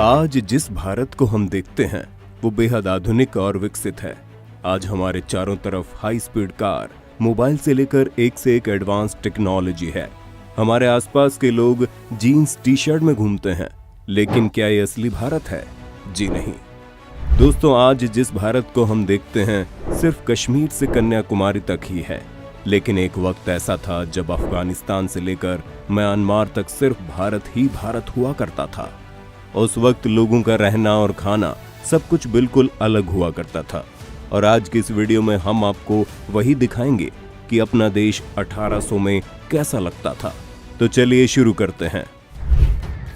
आज जिस भारत को हम देखते हैं वो बेहद आधुनिक और विकसित है। आज हमारे चारों तरफ हाई स्पीड कार, मोबाइल से लेकर एक से एक एडवांस टेक्नोलॉजी है। हमारे आसपास के लोग जीन्स टी शर्ट में घूमते हैं, लेकिन क्या ये असली भारत है? जी नहीं दोस्तों, आज जिस भारत को हम देखते हैं सिर्फ कश्मीर से कन्याकुमारी तक ही है। लेकिन एक वक्त ऐसा था जब अफगानिस्तान से लेकर म्यांमार तक सिर्फ भारत ही भारत हुआ करता था। उस वक्त लोगों का रहना और खाना सब कुछ बिल्कुल अलग हुआ करता था। और आज की इस वीडियो में हम आपको वही दिखाएंगे कि अपना देश 1800 में कैसा लगता था। तो चलिए शुरू करते हैं।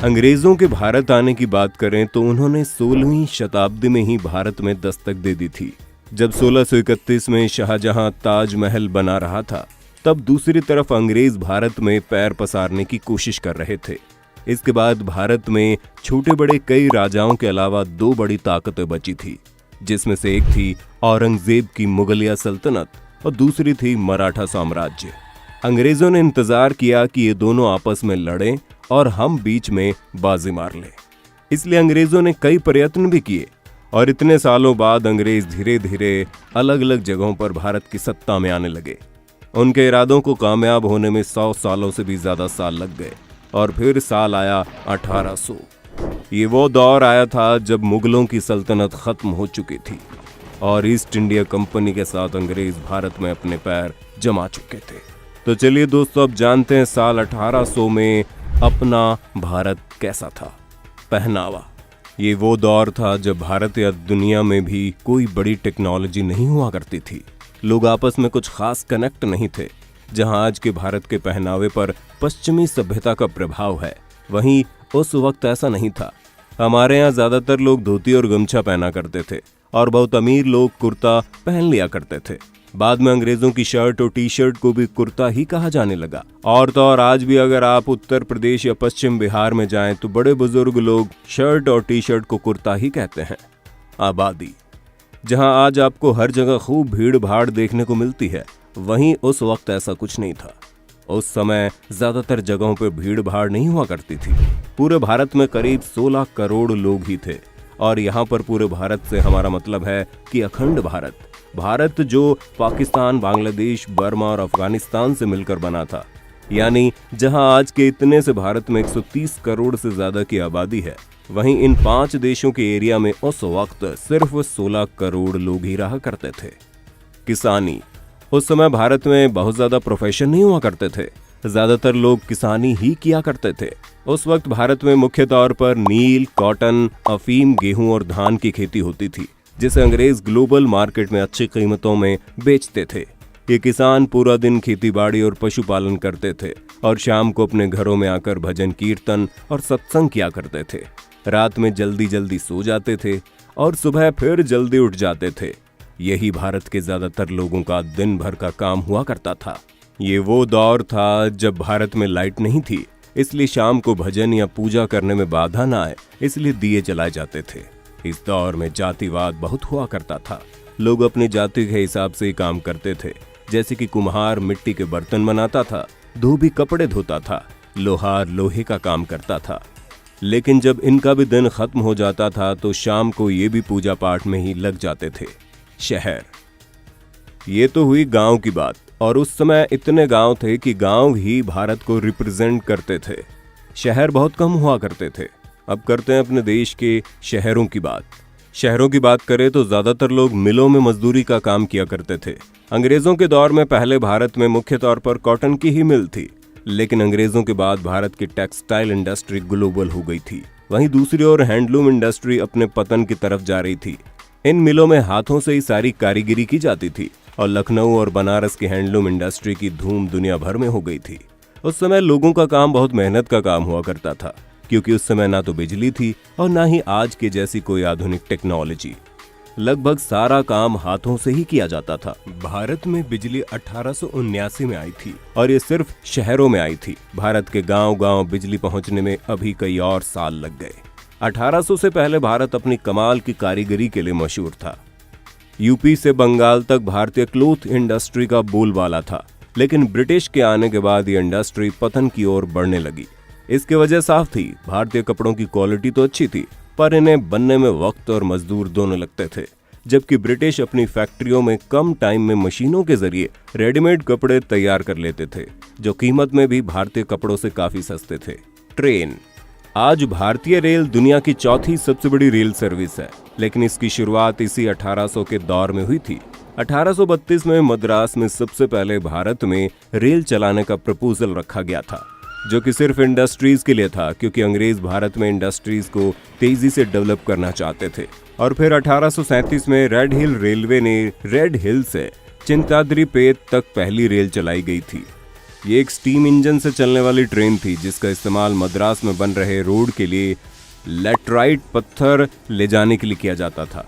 अंग्रेजों के भारत आने की बात करें तो उन्होंने 16वीं शताब्दी में ही भारत में दस्तक दे दी थी। जब 1631 में शाहजहां ताजमहल बना रहा था, तब दूसरी तरफ अंग्रेज भारत में पैर पसारने की कोशिश कर रहे थे। इसके बाद भारत में छोटे बड़े कई राजाओं के अलावा दो बड़ी ताकतें बची थी, जिसमें से एक थी औरंगजेब की मुगलिया सल्तनत और दूसरी थी मराठा साम्राज्य। अंग्रेजों ने इंतजार किया कि ये दोनों आपस में लड़ें और हम बीच में बाजी मार लें। इसलिए अंग्रेजों ने कई प्रयत्न भी किए और इतने सालों बाद अंग्रेज धीरे धीरे अलग अलग जगहों पर भारत की सत्ता में आने लगे। उनके इरादों को कामयाब होने में 100 सालों से भी ज्यादा साल लग गए और फिर साल आया 1800। ये वो दौर आया था जब मुगलों की सल्तनत खत्म हो चुकी थी और ईस्ट इंडिया कंपनी के साथ अंग्रेज भारत में अपने पैर जमा चुके थे। तो चलिए दोस्तों, अब जानते हैं साल 1800 में अपना भारत कैसा था। पहनावा। ये वो दौर था जब भारत या दुनिया में भी कोई बड़ी टेक्नोलॉजी नहीं हुआ करती थी। लोग आपस में कुछ खास कनेक्ट नहीं थे। जहां आज के भारत के पहनावे पर पश्चिमी सभ्यता का प्रभाव है, वहीं उस वक्त ऐसा नहीं था। हमारे यहाँ ज्यादातर लोग धोती और गमछा पहना करते थे और बहुत अमीर लोग कुर्ता पहन लिया करते थे। बाद में अंग्रेजों की शर्ट और टी शर्ट को भी कुर्ता ही कहा जाने लगा। और तो और आज भी अगर आप उत्तर प्रदेश या पश्चिम बिहार में जाएं तो बड़े बुजुर्ग लोग शर्ट और टी शर्ट को कुर्ता ही कहते हैं। आबादी। जहां आज आपको हर जगह खूब भीड़ भाड़ देखने को मिलती है, वहीं उस वक्त ऐसा कुछ नहीं था। उस समय ज्यादातर जगहों पर भीड़ भाड़ नहीं हुआ करती थी। पूरे भारत में करीब 16 करोड़ लोग ही थे। और यहाँ पर पूरे भारत से हमारा मतलब है कि अखंड भारत, भारत जो पाकिस्तान, बांग्लादेश, बर्मा और अफगानिस्तान से मिलकर बना था। यानी जहां आज के इतने से भारत में 130 करोड़ से ज्यादा की आबादी है, वहीं इन 5 देशों के एरिया में उस वक्त सिर्फ 16 करोड़ लोग ही रहा करते थे। किसानी। उस समय भारत में बहुत ज्यादा प्रोफेशन नहीं हुआ करते थे, ज्यादातर लोग किसानी ही किया करते थे। उस वक्त भारत में मुख्य तौर पर नील, कॉटन, अफीम, गेहूं और धान की खेती होती थी, जिसे अंग्रेज ग्लोबल मार्केट में अच्छी कीमतों में बेचते थे। ये किसान पूरा दिन खेतीबाड़ी और पशुपालन करते थे और शाम को अपने घरों में आकर भजन कीर्तन और सत्संग किया करते थे। रात में जल्दी जल्दी सो जाते थे और सुबह फिर जल्दी उठ जाते थे। यही भारत के ज्यादातर लोगों का दिन भर का काम हुआ करता था। ये वो दौर था जब भारत में लाइट नहीं थी, इसलिए शाम को भजन या पूजा करने में बाधा ना आए, इसलिए दिए जलाए जाते थे। इस दौर में जातिवाद बहुत हुआ करता था। लोग अपनी जाति के हिसाब से ही काम करते थे, जैसे कि कुम्हार मिट्टी के बर्तन बनाता था, धोबी कपड़े धोता था, लोहार लोहे का काम करता था। लेकिन जब इनका भी दिन खत्म हो जाता था तो शाम को ये भी पूजा पाठ में ही लग जाते थे। शहर। ये तो हुई गांव की बात, और उस समय इतने गांव थे कि गांव ही भारत को रिप्रेजेंट करते थे। शहर बहुत कम हुआ करते थे। अब करते हैं अपने देश के शहरों की बात। शहरों की बात करें तो ज्यादातर लोग मिलों में मजदूरी का काम किया करते थे। अंग्रेजों के दौर में पहले भारत में मुख्य तौर पर कॉटन की ही मिल थी, लेकिन अंग्रेजों के बाद भारत की टेक्सटाइल इंडस्ट्री ग्लोबल हो गई थी। वहीं दूसरी ओर हैंडलूम इंडस्ट्री अपने पतन की तरफ जा रही थी। इन मिलों में हाथों से ही सारी कारीगरी की जाती थी और लखनऊ और बनारस की हैंडलूम इंडस्ट्री की धूम दुनिया भर में हो गई थी। उस समय लोगों का काम बहुत मेहनत का काम हुआ करता था, क्योंकि उस समय ना तो बिजली थी और ना ही आज के जैसी कोई आधुनिक टेक्नोलॉजी। लगभग सारा काम हाथों से ही किया जाता था। भारत में बिजली 1879 में आई थी और ये सिर्फ शहरों में आई थी। भारत के गांव-गांव बिजली पहुंचने में अभी कई और साल लग गए। 1800 से पहले भारत अपनी कमाल की कारीगरी के लिए मशहूर था। यूपी से बंगाल तक भारतीय क्लॉथ इंडस्ट्री का बोलबाला था, लेकिन ब्रिटिश के आने के बाद ये इंडस्ट्री पतन की ओर बढ़ने लगी। इसकी वजह साफ थी, भारतीय कपड़ों की क्वालिटी तो अच्छी थी, पर इन्हें बनने में वक्त और मजदूर दोनों लगते थे, जबकि ब्रिटिश अपनी फैक्ट्रियों में कम टाइम में मशीनों के जरिए रेडीमेड कपड़े तैयार कर लेते थे, जो कीमत में भी भारतीय कपड़ों से काफी सस्ते थे। ट्रेन। आज भारतीय रेल दुनिया की चौथी सबसे बड़ी रेल सर्विस है, लेकिन इसकी शुरुआत इसी 1800 के दौर में हुई थी। 1832 में मद्रास में सबसे पहले भारत में रेल चलाने का प्रपोजल रखा गया था, जो कि सिर्फ इंडस्ट्रीज के लिए था, क्योंकि अंग्रेज भारत में इंडस्ट्रीज को तेजी से डेवलप करना चाहते थे। और फिर 1837 में रेड हिल रेलवे ने रेड हिल से चिंताद्री पेत तक पहली रेल चलाई गई थी। ये एक स्टीम इंजन से चलने वाली ट्रेन थी, जिसका इस्तेमाल मद्रास में बन रहे रोड के लिए लैटराइट पत्थर ले जाने के लिए किया जाता था।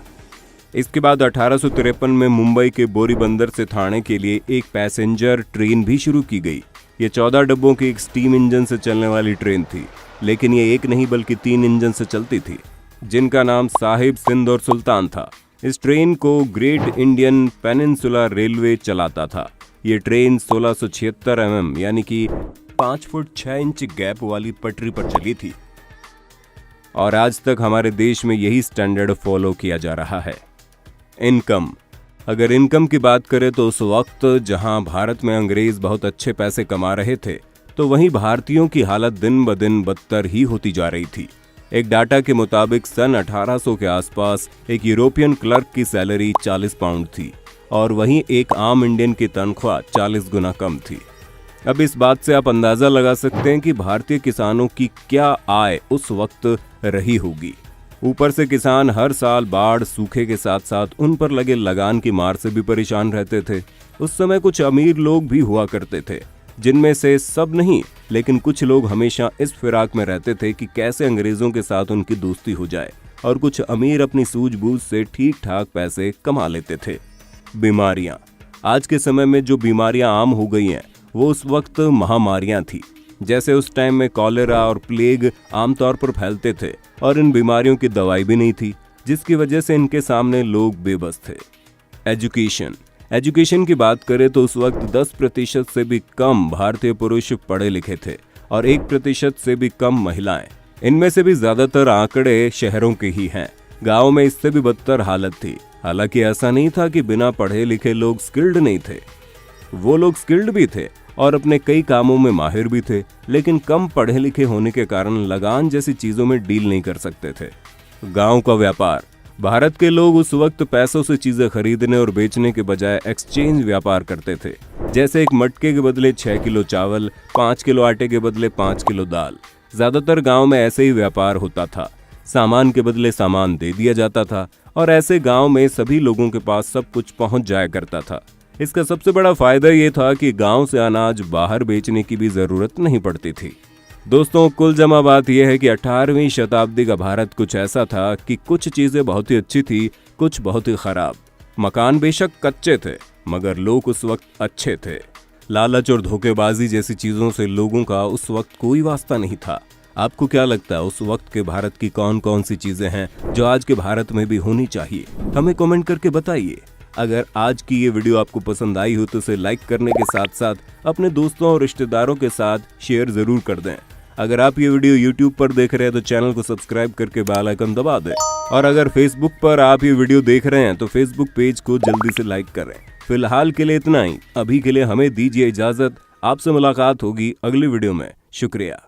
इसके बाद 1853 में मुंबई के बोरीबंदर से ठाणे के लिए एक पैसेंजर ट्रेन भी शुरू की गई। ये 14 डब्बों की एक स्टीम इंजन से चलने वाली ट्रेन थी, लेकिन ये एक नहीं बल्कि 3 इंजन से चलती थी, जिनका नाम साहिब, सिंध और सुल्तान था। इस ट्रेन को ग्रेट इंडियन पेनिनसुला रेलवे चलाता था। ये ट्रेन 1676 mm यानी कि 5 फुट 6 इंच गैप वाली पटरी पर चली थी, और आज तक हमारे देश में यही स्टैंडर्ड फॉलो किया जा रहा है। इनकम। अगर इनकम की बात करें तो उस वक्त जहां भारत में अंग्रेज बहुत अच्छे पैसे कमा रहे थे, तो वहीं भारतीयों की हालत दिन ब दिन बदतर ही होती जा रही थी। एक डाटा के मुताबिक सन 1800 के आसपास एक यूरोपियन क्लर्क की सैलरी 40 पाउंड थी, और वहीं एक आम इंडियन की तनख्वाह 40 गुना कम थी। अब इस बात से आप अंदाजा लगा सकते हैं कि भारतीय किसानों की क्या आय उस वक्त रही होगी। ऊपर से किसान हर साल बाढ़, सूखे के साथ साथ उन पर लगे लगान की मार से भी परेशान रहते थे। उस समय कुछ अमीर लोग भी हुआ करते थे, जिनमें से सब नहीं, लेकिन कुछ लोग हमेशा इस फिराक में रहते थे कि कैसे अंग्रेजों के साथ उनकी दोस्ती हो जाए, और कुछ अमीर अपनी सूझबूझ से ठीक ठाक पैसे कमा लेते थे। बीमारियां। आज के समय में जो बीमारियां आम हो गई हैं, वो उस वक्त महामारियां थी। जैसे उस टाइम में कॉलेरा और प्लेग आमतौर पर फैलते थे, और इन बीमारियों की दवाई भी नहीं थी, जिसकी वजह से इनके सामने लोग बेबस थे। एजुकेशन की बात करें तो उस वक्त 10% से भी कम भारतीय पुरुष पढ़े लिखे थे, और 1% से भी कम महिलाएं। इनमें से भी ज्यादातर आंकड़े शहरों के ही हैं। गाँव में इससे भी बदतर हालत थी। हालांकि ऐसा नहीं था कि बिना पढ़े लिखे लोग स्किल्ड नहीं थे, वो लोग स्किल्ड भी थे और अपने कई कामों में माहिर भी थे, लेकिन कम पढ़े लिखे होने के कारण लगान जैसी चीजों में डील नहीं कर सकते थे। गांव का व्यापार। भारत के लोग उस वक्त पैसों से चीजें खरीदने और बेचने के बजाय एक्सचेंज व्यापार करते थे। जैसे एक मटके के बदले 6 किलो चावल, 5 किलो आटे के बदले 5 किलो दाल। ज्यादातर गाँव में ऐसे ही व्यापार होता था। सामान के बदले सामान दे दिया जाता था, और ऐसे गांव में सभी लोगों के पास सब कुछ पहुंच जाया करता था। इसका सबसे बड़ा फायदा ये था कि गांव से अनाज बाहर बेचने की भी जरूरत नहीं पड़ती थी। दोस्तों, कुल जमा बात यह है कि 18वीं शताब्दी का भारत कुछ ऐसा था कि कुछ चीजें बहुत ही अच्छी थी, कुछ बहुत ही खराब। मकान बेशक कच्चे थे, मगर लोग उस वक्त अच्छे थे। लालच और धोखेबाजी जैसी चीजों से लोगों का उस वक्त कोई वास्ता नहीं था। आपको क्या लगता है उस वक्त के भारत की कौन कौन सी चीजें हैं जो आज के भारत में भी होनी चाहिए? हमें कमेंट करके बताइए। अगर आज की ये वीडियो आपको पसंद आई हो तो इसे लाइक करने के साथ साथ अपने दोस्तों और रिश्तेदारों के साथ शेयर जरूर कर दें। अगर आप ये वीडियो YouTube पर देख रहे हैं तो चैनल को सब्सक्राइब करके बेल आइकन दबा दें, और अगर Facebook पर आप ये वीडियो देख रहे हैं तो Facebook पेज को जल्दी से लाइक करें। फिलहाल के लिए इतना ही। अभी के लिए हमें दीजिए इजाजत। आपसे मुलाकात होगी अगली वीडियो में। शुक्रिया।